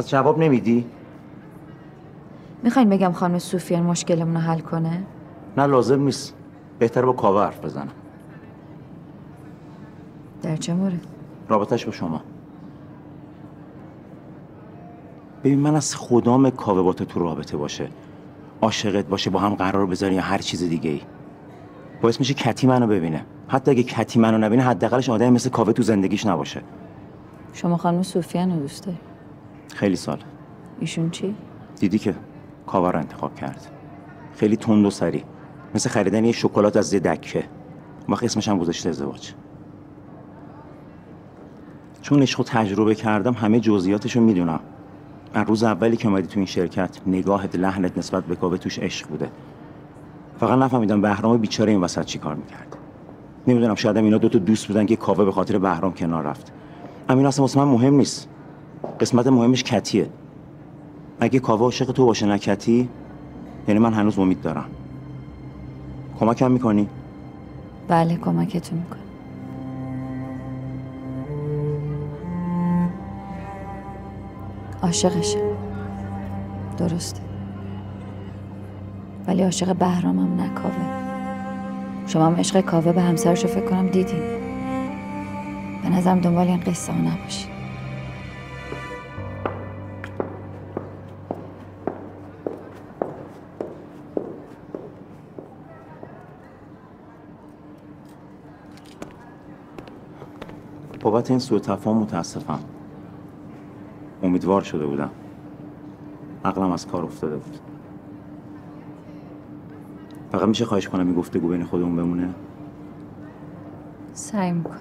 پس جواب نمیدی؟ میخواین بگم خانم سوفیان مشکلمون رو حل کنه؟ نه لازم نیست. بهتر با کاوه حرف بزنم. در چه مورد؟ رابطش با شما. ببین من از خدام کاوه با تو رابطه باشه، عاشقت باشه، با هم قرار بذاری یا هر چیز دیگه ای، باعث میشه کتی منو ببینه. حتی اگه کتی منو نبینه حداقلش آدمی مثل کاوه تو زندگیش نباشه. شما خانم سوفیان رو دوست داری؟ خیلی سال. ایشون چی؟ دیدی که کاوه رو انتخاب کرد. خیلی تند و سریع، مثل خریدن یه شکلات از یه دکه. وقت اسمش هم گذاشته ازدواج. چون عشق و تجربه کردم همه جزئیاتشو میدونم. از روز اولی که اومدی تو این شرکت نگاهت، لحنت نسبت به کاوه توش عشق بوده. فقط نفهمیدم بهرام بیچاره این وسط چی کار میکرد. نمیدونم شاید اینا دوتا دوست بودن که کاوه به خاطر بهرام کنار رفت. همین اصلا واسه من مهم نیست. قسمت مهمش کتیه. اگه کاوه عاشق تو باشه نه کتی، یعنی من هنوز امید دارم. کمکم میکنی؟ بله کمکتون میکنم. عاشقشه، درسته، ولی عاشق بهرامم نه کاوه. شما هم عشق کاوه به همسرشو فکر کنم دیدین. به نظرم دنبال این قصه ها نباشید. بابت این سوء تفاهم متاسفم. امیدوار شده بودم. عقلم از کار افتاده بود. فقط میشه خواهش کنم این گفتگو بین خودمون بمونه؟ سعی میکنم.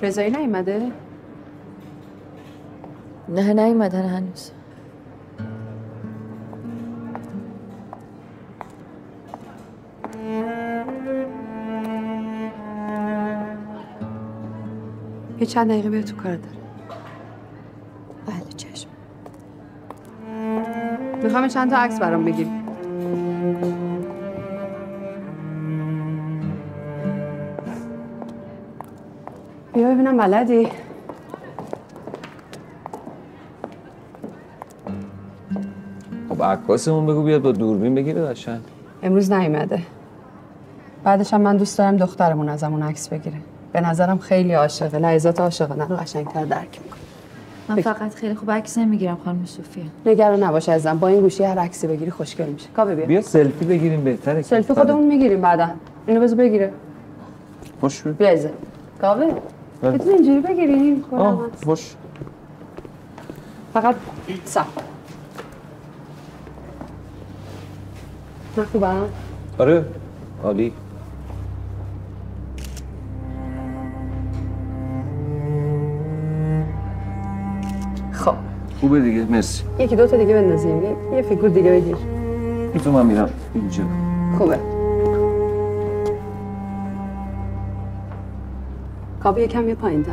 رضایی نیومده؟ نه نیومدن هنوز. یه چند دقیقه بیا تو کار داره. بله چشم. میخوام چند تا عکس برام بگیری. بیا ببینم بلدی. خب عکاسمون بگو بیاد با دوربین بگیره قشنگ. امروز نیومده. بعدش هم من دوست دارم دخترمون ازمون عکس بگیره. به نظرم خیلی عاشقه. لحظات عاشقانه رو قشنگ‌تر درک می‌کنه. من فقط خیلی خوب عکس نمیگیرم خانم سوفیا. نگران نباش عزیزم. با این گوشی هر عکسی بگیری خوشگل میشه. کاوه بیا. بیا سلفی بگیریم بهتره. سلفی خودمون میگیریم بعدا. اینو بذار بگیره. خوش رو. بیا عزیزم. کاوه. بتون اینجوری بگیریم. خوش. فقط صح. نه خوبم؟ آره. عالی. خب. خوبه دیگه مرسی. یکی دو تا دیگه بندازیم. یه فیگور دیگه بگیر. تو من میرم اینجا. خوبه. کاوه یکم یه پایین تر.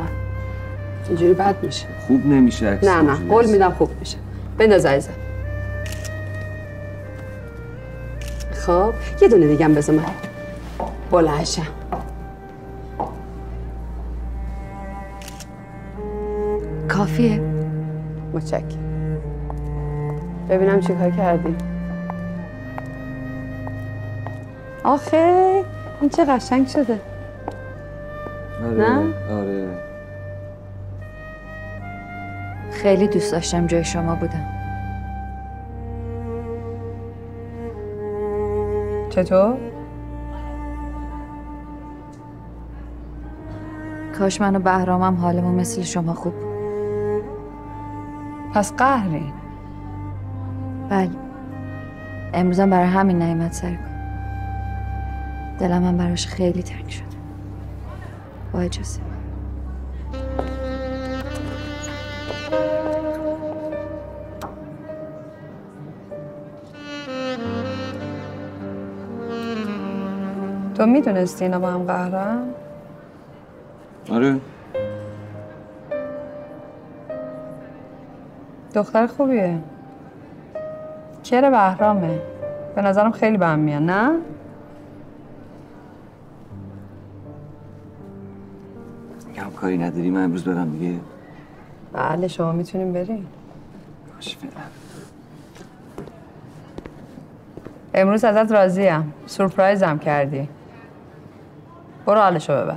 اینجوری بد میشه. خوب نمیشه عکس. نه قول میدم خوب میشه. بنداز عزیزم. خب یه دونه دیگه هم بذار من بلندشم. کافیه. متشکرم. ببینم چیکار کردی. آخه این چه قشنگ شده. آره. نه؟ آره. خیلی دوست داشتم جای شما بودم. چطور؟ کاش من و بهرامم حالمون مثل شما خوب بود. پس قهری؟ بله. امروزم برای همین نیامد سر کار. دلم هم براش خیلی تنگ شده. با اجازه. تو میدونستی اینا با هم قهرن؟ آره. دختر خوبیه. کره بهرامه. به نظرم خیلی به هم میان، نه؟ هم کاری نداری من امروز برم دیگه؟ بله شما میتونیم بریم. باشه فعلا. امروز ازت راضیم. سورپرایزم کردی. برو حالشو ببر.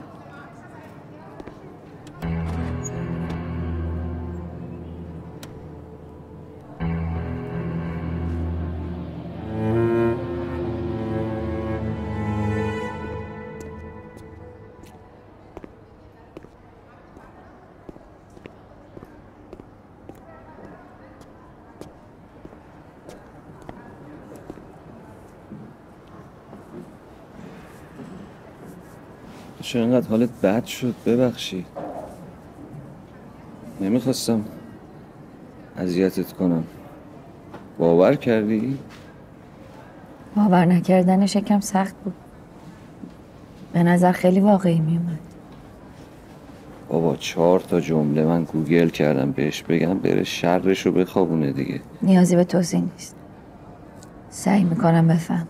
چرا اینقدر حالت بد شد؟ ببخشید. نمیخواستم اذیتت کنم. باور کردی؟ باور نکردنش یکم سخت بود. به نظر خیلی واقعی میومد. بابا 4 تا جمله من گوگل کردم بهش بگم بره شرش رو بخوابونه دیگه. نیازی به توضیح نیست. سعی میکنم بفهم.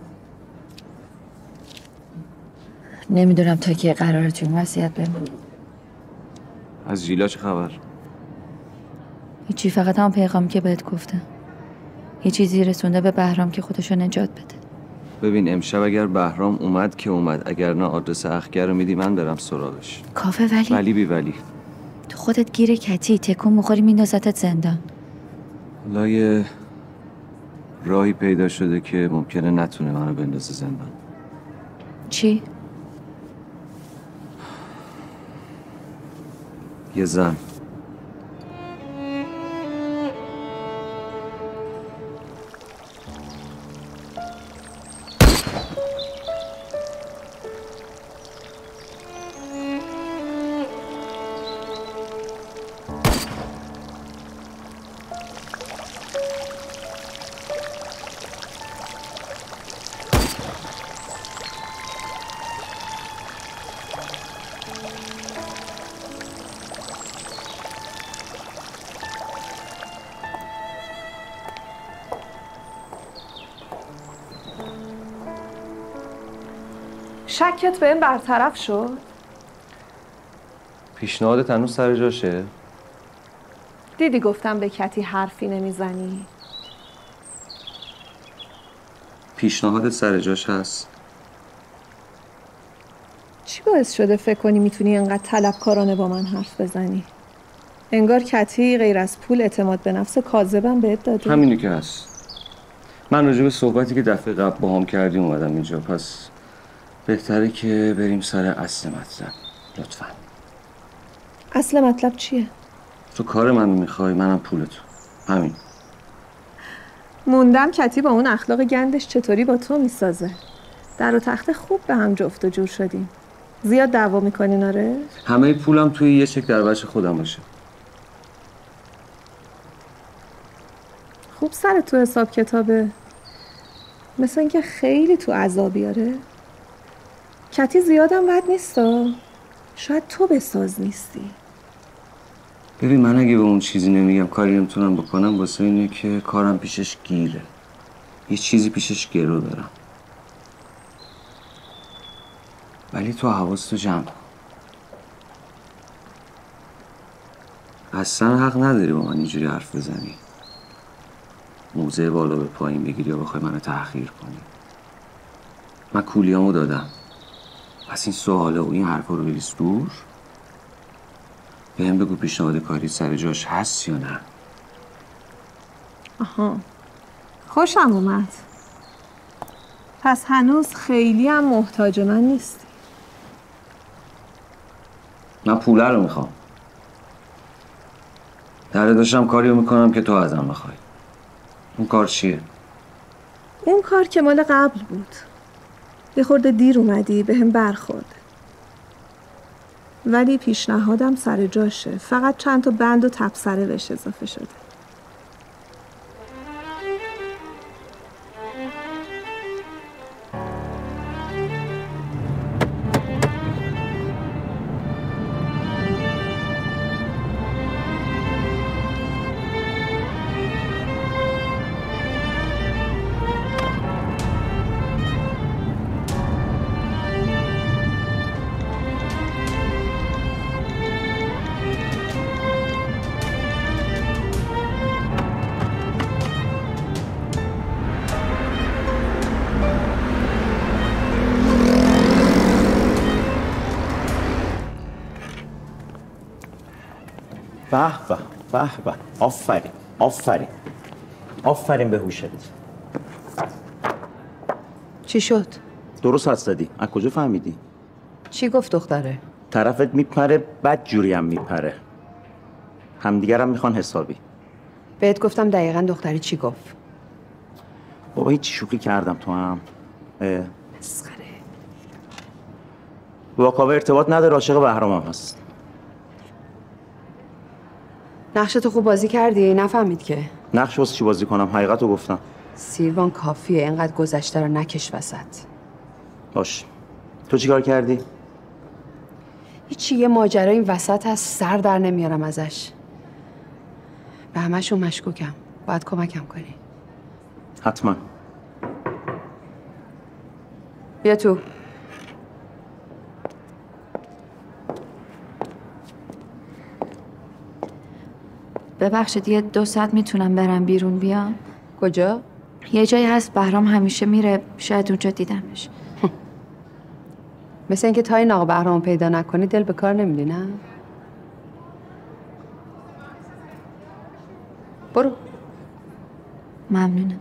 نمیدونم تا کی قراره تو این وصیت بمونم. از ژیلا چه خبر؟ هیچی، فقط هم پیغامی که بهت گفتم. یه چیزی رسونده به بهرام که خودشو نجات بده. ببین امشب اگر بهرام اومد که اومد، اگر نه آدرس اخگر رو میدی من برم سراغش. کافه ولی ولی بی ولی. تو خودت گیر کتی تکون میخوری میندازتت زندان. حالا یه راهی پیدا شده که ممکنه نتونه منو بندازه زندان. چی؟ یه زن. شکت به این برطرف شد؟ پیشنهادت هنوز سر جاشه؟ دیدی گفتم به کتی حرفی نمیزنی؟ پیشنهادت سر جاش هست؟ چی باعث شده فکر کنی میتونی انقدر طلبکارانه با من حرف بزنی؟ انگار کتی غیر از پول اعتماد به نفس کاذبم بهت داده. همینی که هست. من راجع به صحبتی که دفعه قبل با هم کردیم اومدم اینجا، پس بهتره که بریم سر اصل مطلب. لطفاً. اصل مطلب چیه؟ تو کار منو میخوای، منم پولتو. همین. موندم کتی با اون اخلاق گندش چطوری با تو میسازه. در و تخت خوب به هم جفت و جور شدیم. زیاد دعوا میکنین آره؟ همه پولم توی یه چک در بچه خودم باشه. خوب سر تو حساب کتابه. مثل اینکه خیلی تو عذابی آره؟ کتی زیادم بد نیستا. شاید تو بساز نیستی. ببین من اگه به اون چیزی نمیگم کاری نمیتونم بکنم واسه اینه که کارم پیشش گیره. یه چیزی پیشش گرو دارم. ولی تو حواستو جمع کن. اصلا حق نداری با من اینجوری حرف بزنی. موضع بالا به پایین بگیری یا بخوای منو تحقیر کنی. من کولیامو دادم. پس این سواله و این حرفا رو بریز دور. بهم بگو پیشنهاد کاری سر جاش هست یا نه. آها خوشم اومد. پس هنوز خیلی هم محتاج من نیستی. من پوله رو میخوام. در داشتم کاریو میکنم که تو ازم بخوای. اون کار چیه؟ اون کار که مال قبل بود. یه خورده دیر اومدی به هم برخورد. ولی پیشنهادم سر جاشه. فقط چند تا بند و تبصره بهش اضافه شده. به به به به، آفرین آفرین آفرین به هوشت. چی شد؟ درست حدس زدی. از کجا فهمیدی؟ چی گفت دختره؟ طرفت میپره، بد جوری هم میپره. همدیگرم میخوان حسابی. بهت گفتم دقیقاً دختری چی گفت. بابا هیچ شوخی کردم تو هم. مسخره. با کاوه ارتباط نداره، عاشق بهرام هم هست. نقشتو خوب بازی کردی؟ نفهمید که. نقش واسه چی بازی کنم؟ حقیقتو گفتم. سیروان کافیه، اینقدر گذشته رو نکش وسط. باش. تو چیکار کردی؟ هیچی، یه ماجرا این وسط هست، سر در نمیارم ازش. به همشون مشکوکم. باید کمکم کنی. حتما. بیا تو. ببخشید یه 2 ساعت میتونم برم بیرون بیام؟ کجا؟ یه جایی هست بهرام همیشه میره، شاید اونجا دیدمش. مثل اینکه تا این آقا بهرام پیدا نکنی دل به کار نمیدی، نه؟ برو. ممنونم.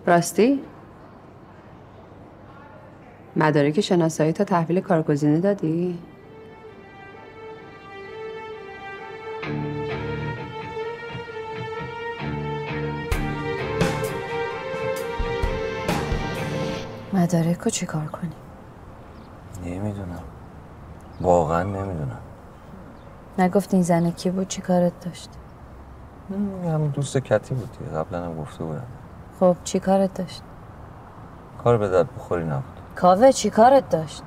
راستی؟ مدارک شناسایی تا تحویل کارگزینی دادی؟ مدارکو چی کار کنی؟ نمیدونم، واقعا نمیدونم. نگفت این زنه کی بود؟ چی کارت داشت؟ همون دوست کتی بود دیگه، قبلا هم گفته بودم. خب چی کارت داشت؟ کار به درد بخوری نبود. کاوه چی کارت داشت؟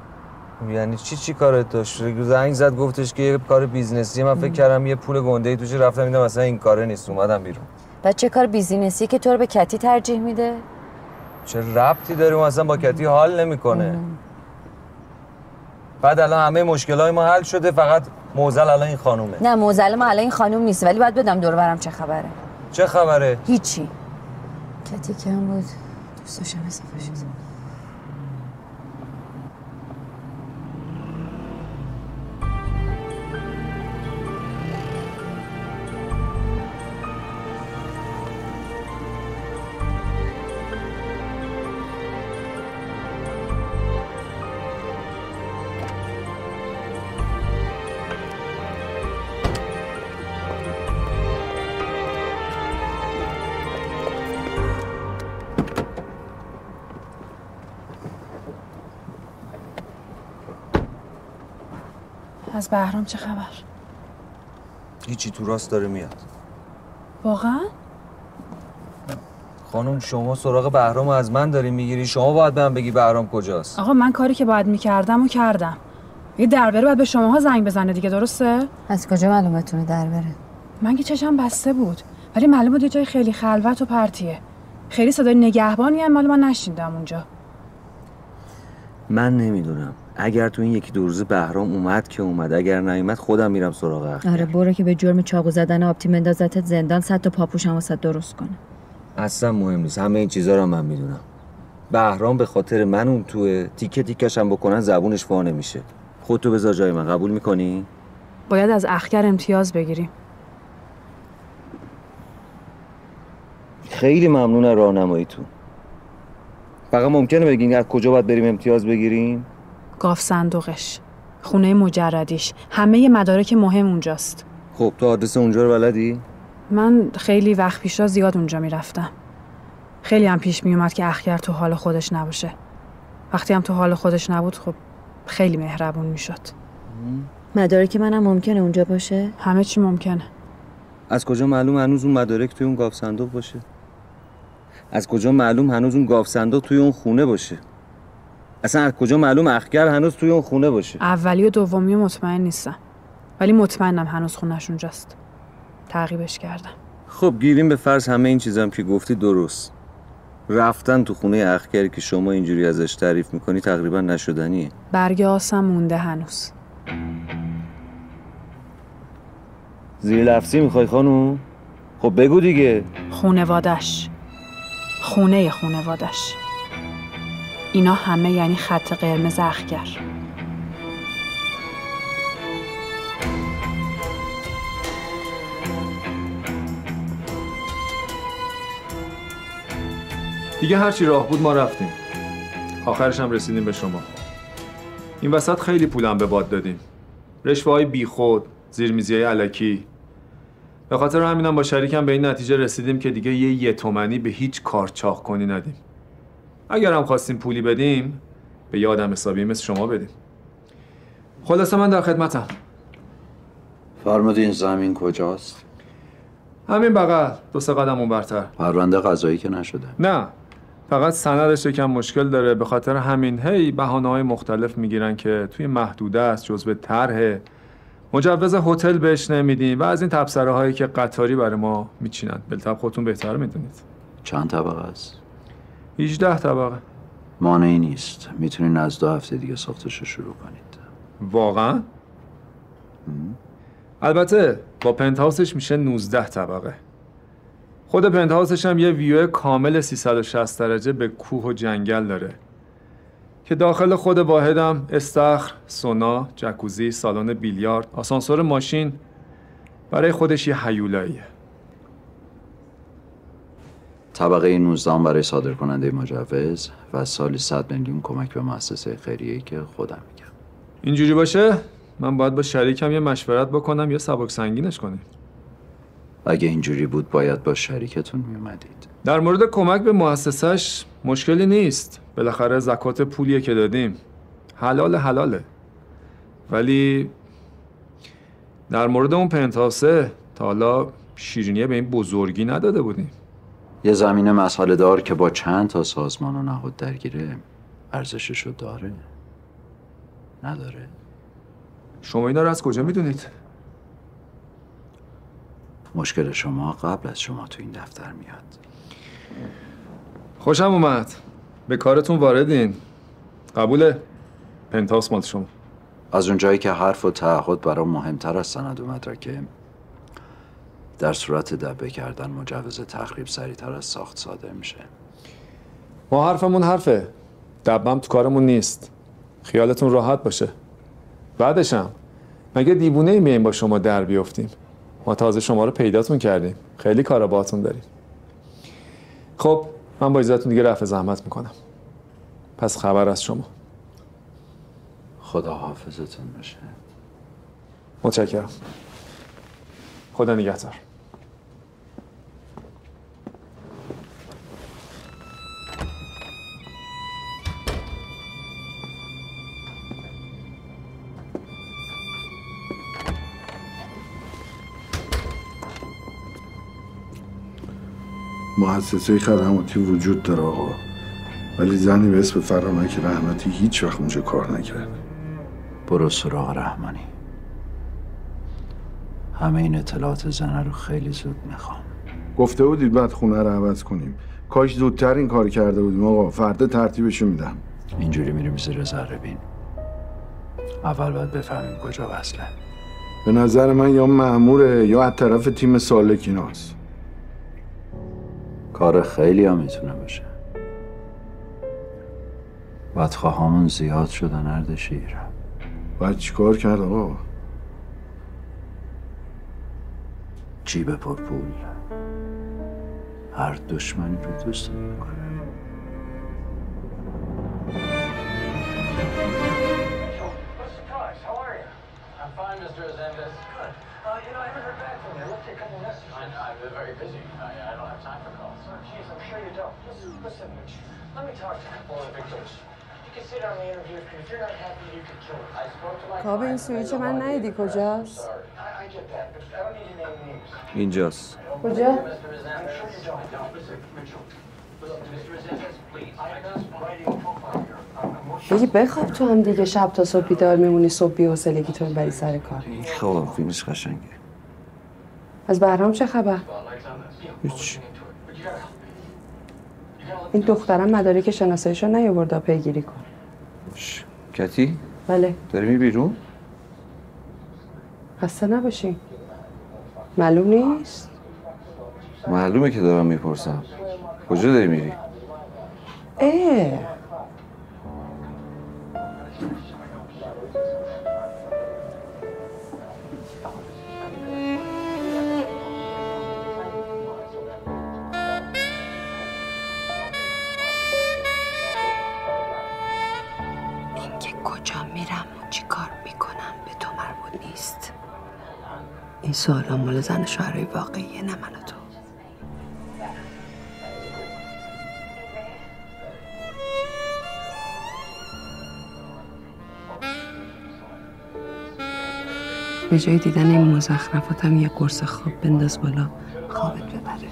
یعنی چی کارت داشت؟ زنگ زد گفتش که یه کار بیزنسی. من فکر کردم یه پول گنده‌ای توش، رفتم دیدم مثلا این کاره نیست، اومدم بیرون. بعد چه کار بیزینسی که تو رو به کتی ترجیح میده؟ چه ربطی داره؟ اون اصلا با کتی حال نمیکنه. بعد الان همه مشکلای ما حل شده، فقط موزل الان این خانومه. نه موزل ما الان این خانوم نیست، ولی باید بدم دور برم چه خبره. چه خبره؟ هیچی. کتی که هم بود دوست داشتم اضافه شد. از بهرام چه خبر؟ هیچی، تو راست داره میاد. واقعا؟ خانم شما سراغ بهرام از من داری میگیری؟ شما باید به من بگی بهرام کجاست. آقا من کاری که باید میکردم و کردم. یه درباره باید به شماها زنگ بزنه دیگه، درسته؟ از کجا معلومه تونه درباره؟ من که چشم بسته بود، ولی معلومه یه جای خیلی خلوت و پرتیه. خیلی صدای نگهبانی هم مال من نشیندم اونجا. من نمیدونم. اگر تو این 1-2 روز بهرام اومد که اومد، اگر نیومد خودم میرم سراغ اخبار. آره برو که به جرم چاقو زدن آبتی مندازتت زندان، 100 تا پاپوشم واسه درست کنه. اصلا مهم نیست، همه این چیزا رو من میدونم. بهرام به خاطر من اون توه، تیکه تیکش هم بکنن زبونش وا نمیشه. خودتو بذار جای من، قبول میکنی؟ باید از اخگر امتیاز بگیریم. خیلی ممنون از راهنماییتون. فقط ممکنه بگین از کجا باید بریم امتیاز بگیریم؟ گاف صندوقش. خونه مجردیش، همه مدارک مهم اونجاست. خب تو آدرس اونجا رو بلدی؟ من خیلی وقت پیشا زیاد اونجا میرفتم. خیلی هم پیش میومد که اخگر تو حال خودش نباشه. وقتی هم تو حال خودش نبود خب خیلی مهربون میشد. مدارک منم ممکنه اونجا باشه؟ همه چی ممکنه. از کجا معلوم هنوز اون مدارک توی اون گاف صندوق باشه؟ از کجا معلوم هنوز اون گاف صندوق توی اون خونه باشه؟ اصلا از کجا معلوم اخگر هنوز توی اون خونه باشه؟ اولی و دومی مطمئن نیستم، ولی مطمئنم هنوز خونش اونجاست. تعقیبش کردم. خب گیریم به فرض همه این چیزام که گفتی درست. رفتن تو خونه اخگری که شما اینجوری ازش تعریف میکنی تقریبا نشدنیه. برگ آسم مونده هنوز. زیر لفظی میخوای خانوم؟ خب بگو دیگه. خونوادش، خونه خونوادش، اینا همه یعنی خط قرمز اخگر. دیگه هرچی راه بود ما رفتیم. آخرش هم رسیدیم به شما. این وسط خیلی پولم به باد دادیم. رشوه‌های بیخود، زیرمیزی‌های الکی. به خاطر همینم با شریکم به این نتیجه رسیدیم که دیگه یه تومنی به هیچ کار چاق کنی ندیم. اگر هم خواستیم پولی بدیم، به یه آدم حسابی مثل شما بدیم. خلاصه من در خدمتم. فرمودین زمین کجاست؟ همین بغل، 2-3 قدم اونورتر. پرونده قضایی که نشده؟ نه، فقط سندش یکم مشکل داره. به خاطر همین بهانه‌های مختلف میگیرن که توی محدوده است، جزو طرح، مجوز هتل بهش نمیدیم و از این تبصره هایی که قطاری برای ما میچینن. بلتب خودتون بهتر میدونید. چند طبقه است؟ 18 طبقه. مانعی نیست، میتونین از 2 هفته دیگه ساختش رو شروع کنید. واقعا؟ البته با پنتهاوسش میشه 19 طبقه. خود پنتهاوسش هم یه ویو کامل 360 درجه به کوه و جنگل داره که داخل خود واحدم استخر، سونا، جکوزی، سالن بیلیارد، آسانسور ماشین، برای خودش یه هیولاییه. طبقه 19 برای صادر کننده مجوز و سالی 100 میلیون کمک به مؤسسه خیریه‌ای که خودم میگم. اینجوری باشه من باید با شریکم یه مشورت بکنم یا سبک سنگینش کنیم. اگه اینجوری بود باید با شریکتون میومدید. در مورد کمک به مؤسسش مشکلی نیست. بالاخره زکات پولیه که دادیم. حلاله. ولی در مورد اون پنتهاوسه تا حالا شیرینیه به این بزرگی نداده بودیم. یه زمین مسئله دار که با چند تا سازمان و نهاد درگیره ارزششو داره؟ نداره؟ شما اینا رو از کجا میدونید؟ مشکل شما قبل از شما تو این دفتر میاد. خوشم اومد. به کارتون واردین. قبوله. پنتهاوس مال شما. از اون جایی که حرف و تعهد برام مهمتر از سند و مدرکه، در صورت دبه کردن مجوز تخریب سریعتر از ساخت صادر میشه. ما حرفمون حرفه. دبم تو کارمون نیست. خیالتون راحت باشه. بعدشم مگه دیوونه میاییم با شما در بیافتیم؟ ما تازه شما رو پیداتون کردیم. خیلی کارا باهاتون داریم. خب من با اجازهتون دیگه رفع زحمت میکنم. پس خبر از شما. خدا حافظتون باشه. متشکرم. خدا نگهدار. مؤسسه خدماتی وجود داره آقا، ولی زنی به اسم فرانک رحمتی هیچ وقت اونجا کار نکرد. برو سراغ رحمانی. همه این اطلاعات زنه رو خیلی زود میخوام. گفته بودید بعد خونه رو عوض کنیم. کاش زودتر این کار کرده بودیم آقا. فردا ترتیبشو میدم. اینجوری میریم زیر ذره بین. اول باید بفهمیم کجا وصله. به نظر من یا مأموره یا از طرف تیم سالکیناست. کار خیلی هم میتونه باشه. بدخواهامون زیاد شدن اردشیر. باید چیکار کرد آقا؟ جیب پرپول هر دشمنی رو دوست میکنه. کاوه این سویچ من ندیدی کجاست؟ اینجاست. کجا؟ بگی بخواب تو هم دیگه، شب تا صبح بیدار میمونی، صبح بی‌حوصلگی تو بری سر کار. خب فیلمش قشنگه. از بهرام چه خبر؟ هیچ. این دخترم مدارک شناساییشو نیاورده پیگیری کن. کتی؟ بله. داری میری بیرون؟ خسته نباشی. معلوم نیست؟ معلومه که دارم میپرسم. کجا داری میری؟ اینکه کجا میرم و چی کار میکنم به تو مربوط نیست. این سوالا مال زن شوهرای واقعیه، نه من و تو. به جای دیدن این مزخرفاتم یه قرص خواب بنداز بالا، خوابت ببره.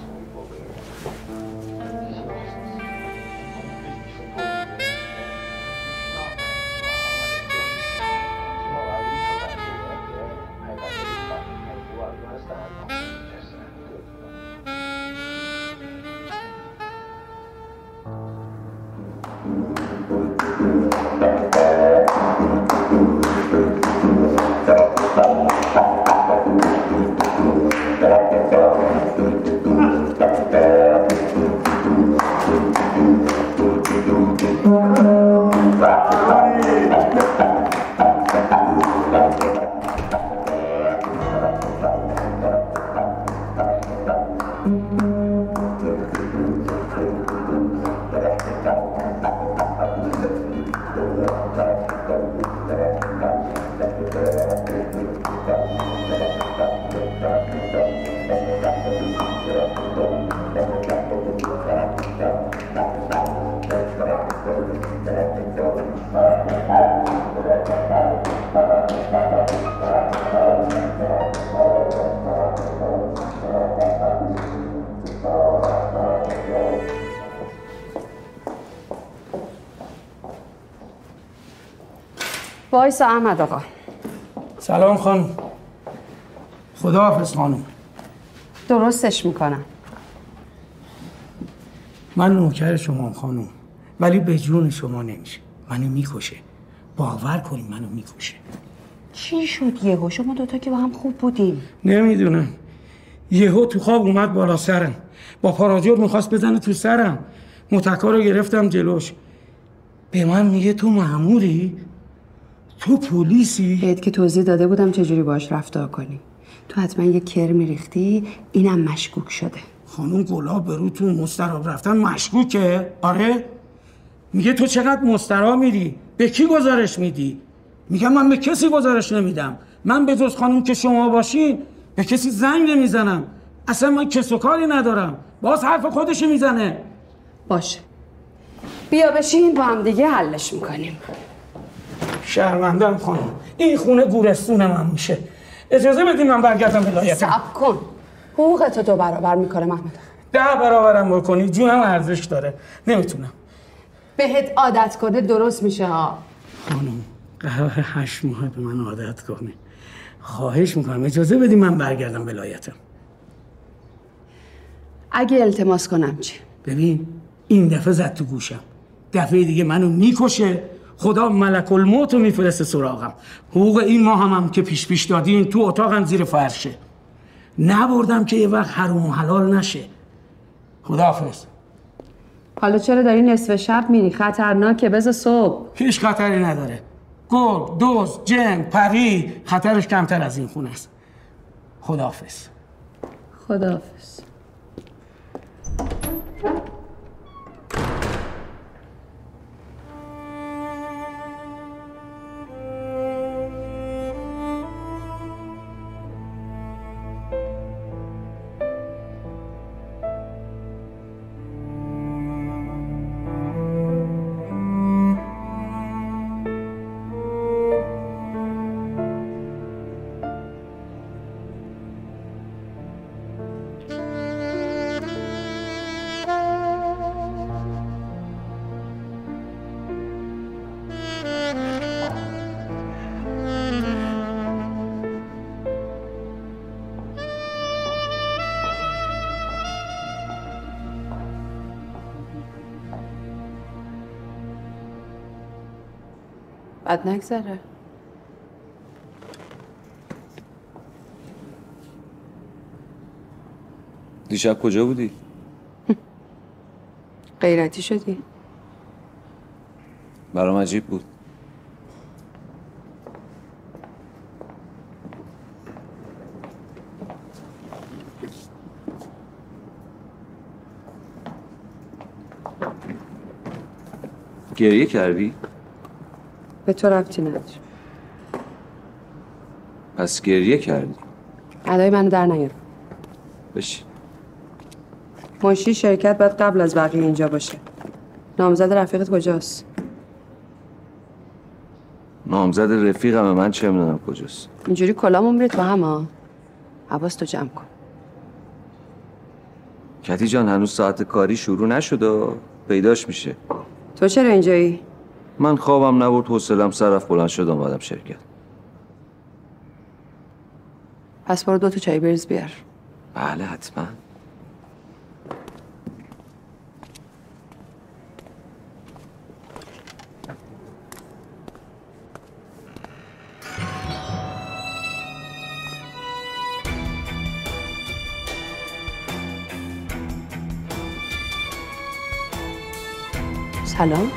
وایسا احمد آقا. سلام خانم. خداحافظ خانم. درستش میکنم. من نوکر شما خانم، ولی به جون شما نمیشه. منو میکشه. باور کنید منو میکشه. چی شد یهو؟ شما دوتا که با هم خوب بودیم. نمیدونم. یهو تو خواب اومد بالا سرم. با پاراجور میخواست بزنه تو سرم. متکا رو گرفتم جلوش. به من میگه تو مأموری؟ تو پلیسی؟ بهت که توضیح داده بودم چجوری باش رفتار کنی. تو حتما یه کرمی ریختی، اینم مشکوک شده. خانم گلاب به رو تو مستراب رفتن مشکوکه؟ آره؟ میگه تو چقدر مستراب میری؟ به کی گزارش میدی؟ میگم من به کسی گزارش نمیدم. من به جز خانم که شما باشین به کسی زنگ نمیزنم. اصلا من کس و کاری ندارم. باز حرف خودش میزنه. باشه. بیا بشین با هم دیگه حلش میکنیم. شرمندم خانم. این خونه گورستون من میشه. اجازه بدین من برگردم ولایتم. صبر کن. حقوقتو 2 برابر میکنه محمد. 10 برابرم بکنی جونم ارزش داره. نمیتونم. بهت عادت کنه درست میشه ها. خانم قرار 8 ماه به من عادت کنه. خواهش میکنم اجازه بدین من برگردم ولایتم. اگه التماس کنم چی؟ ببین این دفعه زد تو گوشم. دفعه دیگه منو میکشه. خدا ملک الموت رو میفرسته سراغم. حقوق این ماه هم که پیش دادین تو اتاقم زیر فرشه. نبردم که یه وقت حروم و حلال نشه. خداحافظ. حالا چرا داری نصف شب میری؟ خطرناکه. بذار صبح. هیچ خطری نداره. گل، دوز، جن، پری خطرش کمتر از این خونه است. خداحافظ. خداحافظ. بد نگذره. دیشب کجا بودی؟ غیرتی شدی؟ برام عجیب بود. گریه کردی؟ به تو ربطی نداره. پس گریه کردی؟ ادای منو در نیار. بشین. منشی شرکت باید قبل از بقیه اینجا باشه. نامزد رفیقت کجاست؟ نامزد رفیقم، من چه میدونم کجاست. اینجوری کلامون میره تو هم ها. حواستو جمع کن. کتی جان هنوز ساعت کاری شروع نشده، پیداش میشه. تو چرا اینجایی؟ من خوابم نبود، حوصله‌ام سر رفت، بلند شدم اومدم شرکت. پس برو 2 تا چای بریز بیار. بله حتما. سلام.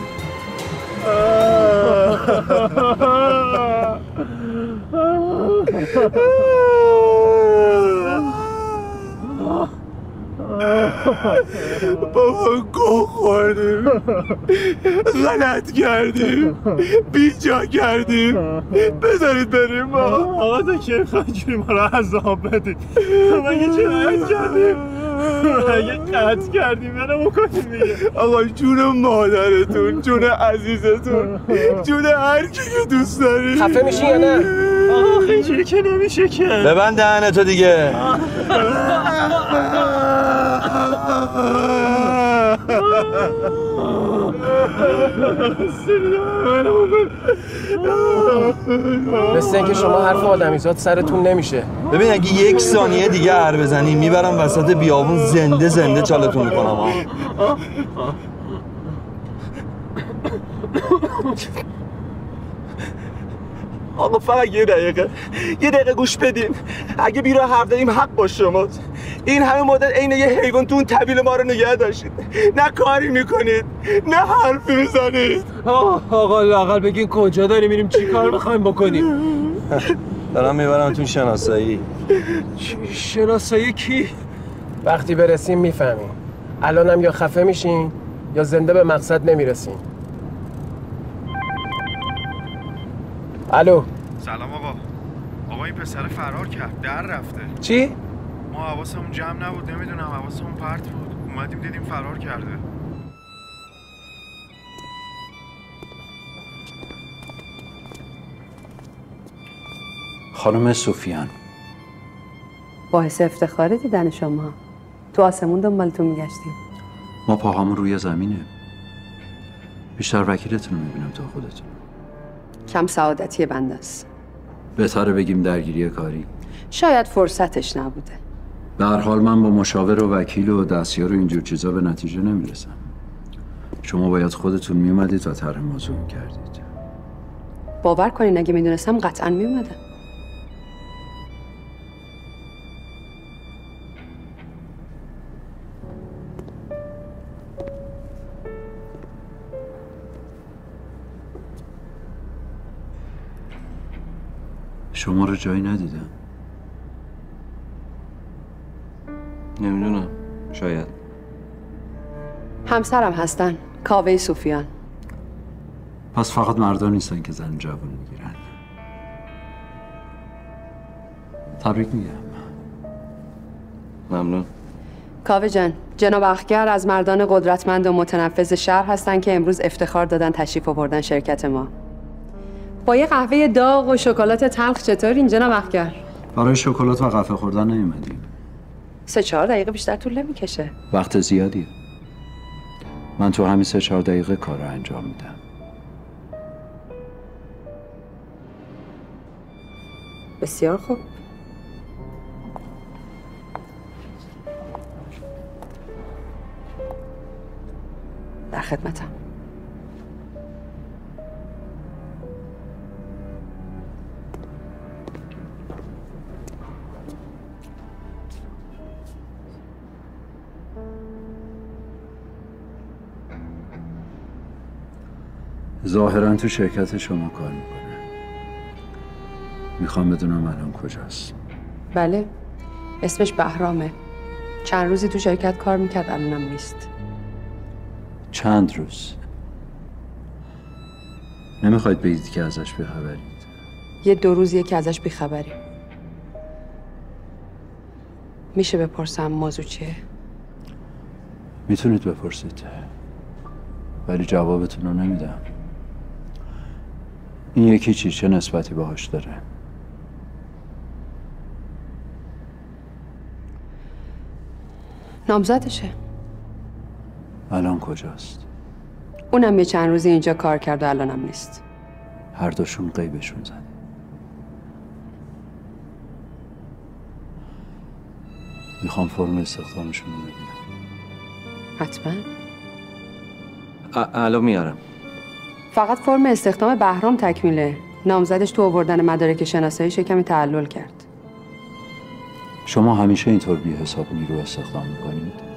بابا گوه خوردیم، غلط کردیم، بیجا کردیم، بذارید بریم ما. آقا تا که خواهی ما رو عذاب بدید. مگه جنایت کردیم؟ اگه قطع کردیم منو بکنیم دیگه. آقا جون مادرتون، جون عزیزتون، جون هر کی که دوست داری. خفه میشی یا نه؟ آقا اینجوری که نمیشه که. ببند دهنتو دیگه. مثل اینکه شما حرف آدمیزاد سرتون نمیشه. ببین اگه 1 ثانیه دیگه هر بزنی میبرم وسط بیابون زنده زنده چالتون میکنم ها. آقا فقط یه دقیقه گوش بدین. اگه بیراه حرف داریم حق با شماست. این همه مدت عین یه حیوان تو اون طویل ما رو نگه داشتید. نه کاری میکنید نه حرفی میزنید. آقا لااقل بگین کجا داریم میریم چی کار میخوایم بکنیم. دارم میبرم تو شناسایی. شناسایی کی؟ وقتی برسیم میفهمیم. الانم یا خفه میشین یا زنده به مقصد نمیرسین. الو. سلام آقا این پسر فرار کرد، در رفته. چی؟ ما حواسمون جمع نبود، نمیدونم حواسمون پرت بود، اومدیم دیدیم فرار کرده. خانم سفیان، باعث افتخاره دیدن شما. تو آسمون دنبالتون میگشتیم. ما پاهامون روی زمینه. بیشتر وکیلتون رو میبینم تا خودتون. کم سعادتی بنده است. بهتره بگیم درگیری کاری. شاید فرصتش نبوده. به هر حال من با مشاور و وکیل و دستیار و اینجور چیزا به نتیجه نمیرسم. شما باید خودتون میومدید و طرح موضوع میکردید. باور کنین اگه میدونستم قطعا میومدم. شما رو جایی ندیدم. نمیدونم، شاید. همسرم هستن، کاوه سفیان. پس فقط مردان نیستن که زن جوان میگیرن. تبریک میگم. ممنون. کاوه جان، جناب اخگر از مردان قدرتمند و متنفذ شهر هستن که امروز افتخار دادن تشریف آوردن شرکت ما. با یه قهوه داغ و شکلات تلخ چطورین جناب اخگر؟ برای شکلات و قهوه خوردن نیومدیم. 3-4 دقیقه بیشتر طول نمیکشه. وقت زیادیه. من تو همین 3-4 دقیقه کار رو انجام میدم. بسیار خوب. در خدمتم. ظاهرا تو شرکت شما کار میکنه. میخوام بدونم الان کجاست. بله، اسمش بهرامه. چند روزی تو شرکت کار میکرد، الانم نیست. چند روز؟ نمیخواید بگید که ازش بخبرید؟ یه 2 روزیه که ازش بیخبری. میشه بپرسم موضوع چیه؟ میتونید بپرسید، ولی جوابتون رو نمیدم. این یکی چه نسبتی باهاش داره؟ نامزدشه. الان کجاست؟ اونم یه چند روزی اینجا کار کرد و الانم نیست. هر دوشون غیبشون زده. میخوام فرم استخدامشون رو ببینم. حتما. الان میارم. فقط فرم استخدام بهرام تکمیله. نامزدش تو آوردن مدارک شناسایی کمی تعلل کرد. شما همیشه اینطور بی حساب نیرو استخدام میکنید؟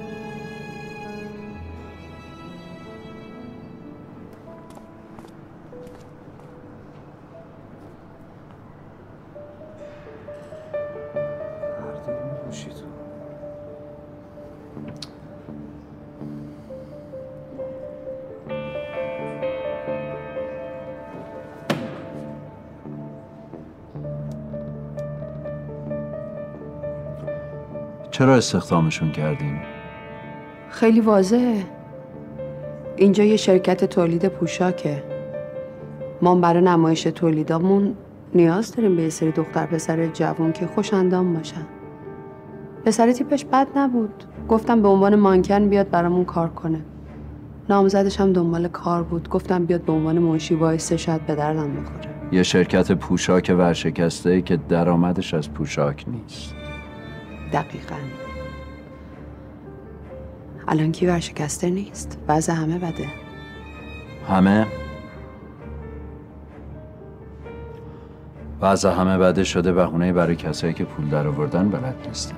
چرا استخدامشون کردیم؟ خیلی واضحه. اینجا یه شرکت تولید پوشاکه. ما برای نمایش تولیدامون نیاز داریم به یه سری دختر پسر جوون که خوش اندام باشن. پسر تیپش بد نبود. گفتم به عنوان مانکن بیاد برامون کار کنه. نامزدش هم دنبال کار بود. گفتم بیاد به عنوان منشی وایسه، شاید به دردم بخوره. یه شرکت پوشاک ورشکسته‌ای که درآمدش از پوشاک نیست. دقیقاً. الان کی ورشکسته نیست؟ وضع همه بده. همه؟ وضع همه بده شده بهونه برای کسایی که پول در آوردن بلد نیستن.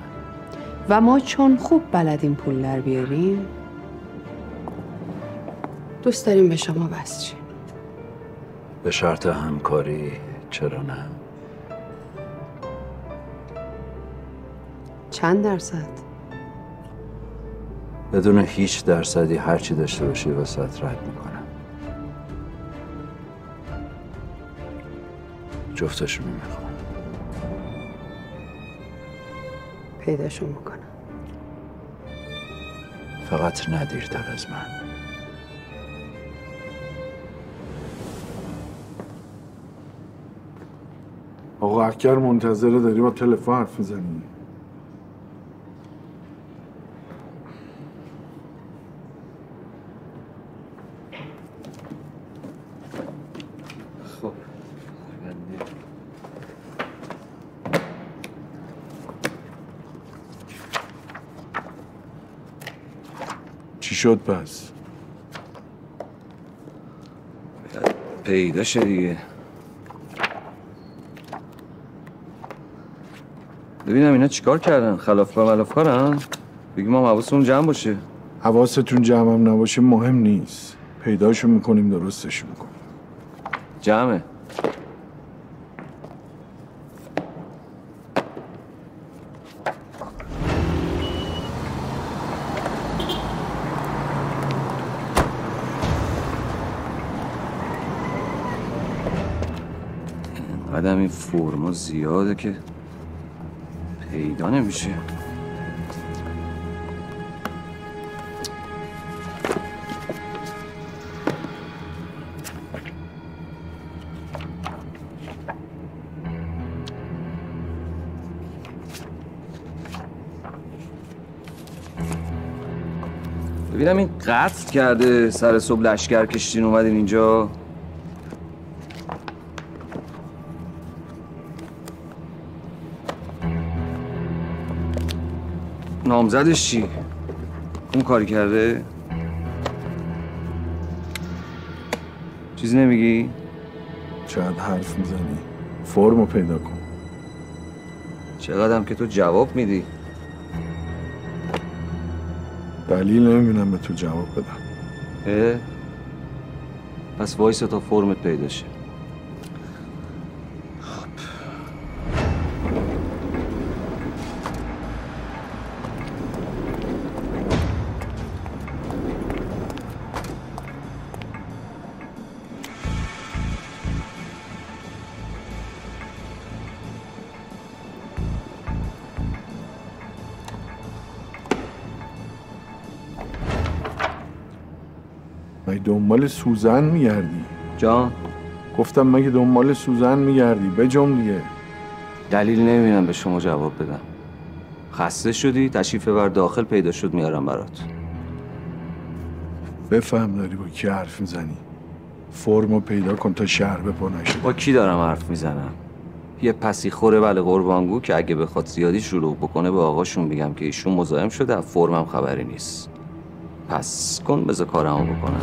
و ما چون خوب بلدیم پول در بیاریم، دوست داریم به شما وصل شیم. به شرط همکاری، چرا نه؟ چند درصد؟ بدون هیچ درصدی هرچی داشته باشی واسط رد میکنم. جفتشون رو میخوام. پیداشون میکنم. فقط ندیرتر از من. آقا احکر منتظره، داری با تلفن حرف میزنی. خب چی شد پس؟ پیدا شه دیگه. ببینم اینا چیکار کردن؟ خلافکارن؟ بگیم ما حواسمون جمع باشه. حواستون جمع هم نباشه مهم نیست. پیداشو میکنیم، درستش میکنیم. جمعه. قدم این فرما زیاده که پیدا نمیشه. ببینم این قتل کرده، سر صبح لشگر کشیدین اومدین اینجا. نامزدش چی؟ اون کاری کرده؟ چیزی نمیگی؟ چقدر حرف میزنی؟ فرمو پیدا کن. چقدرم که تو جواب میدی؟ دلیل نمیبینم به تو جواب بدم. پس وایسا تا فرمت پیدا شه. مگه دنبال سوزن میگردی؟ جان؟ گفتم مگه دنبال سوزن میگردی؟ بجم دیگه. دلیل نمیبینم به شما جواب بدم. خسته شدی؟ تشریف ببر داخل، پیدا شد میارم برات. بفهم داری با کی حرف میزنی؟ فرمو پیدا کن تا شهر به پا نشه. با کی دارم حرف میزنم؟ یه پسی خوره بله قربانگو که اگه بخواد زیادی شروع بکنه به آقاشون بگم که ایشون مزاحم شده، از فرمم خبری نیست. پس کن بذار کارمو بکنم.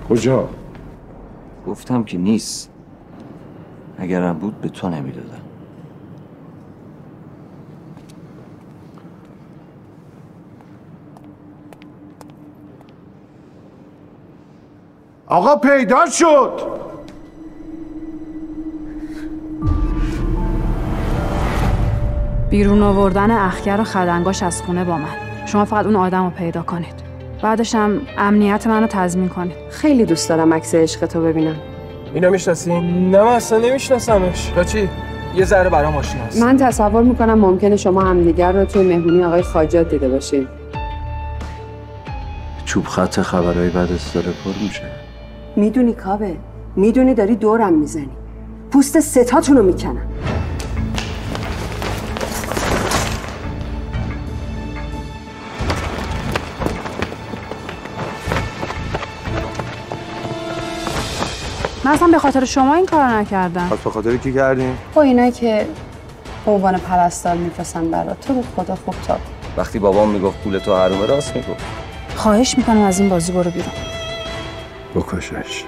کجا؟ گفتم که نیست. اگرم بود به تو نمیدادم. آقا پیدا شد. بیرون آوردن اخگر و خدنگاش از خونه با من. شما فقط اون آدم رو پیدا کنید. بعدش هم امنیت منو تضمین کنید. خیلی دوست دارم عکس عشقتو ببینم. اینو میشناسی؟ نه من اصلا نمیشناسمش. تو چی؟ یه ذره برام آشناست. من تصور میکنم ممکنه شما همدیگر رو توی مهمونی آقای خاجات دیده باشین. چوب خط خبرهای بعد داره پر میشه. میدونی کاوه، میدونی داری دورم میزنی. پوست ستاتونو میکنم. من اصلا به خاطر شما این کار نکردم. پس به خاطر کی کردین؟ با اینایی که به عنوان پرستار میفرستن برات، تو رو خدا خوب تا. وقتی بابام میگفت پول تو حرومه راست میگفت. خواهش میکنم از این بازی برو بیرون. بکشش.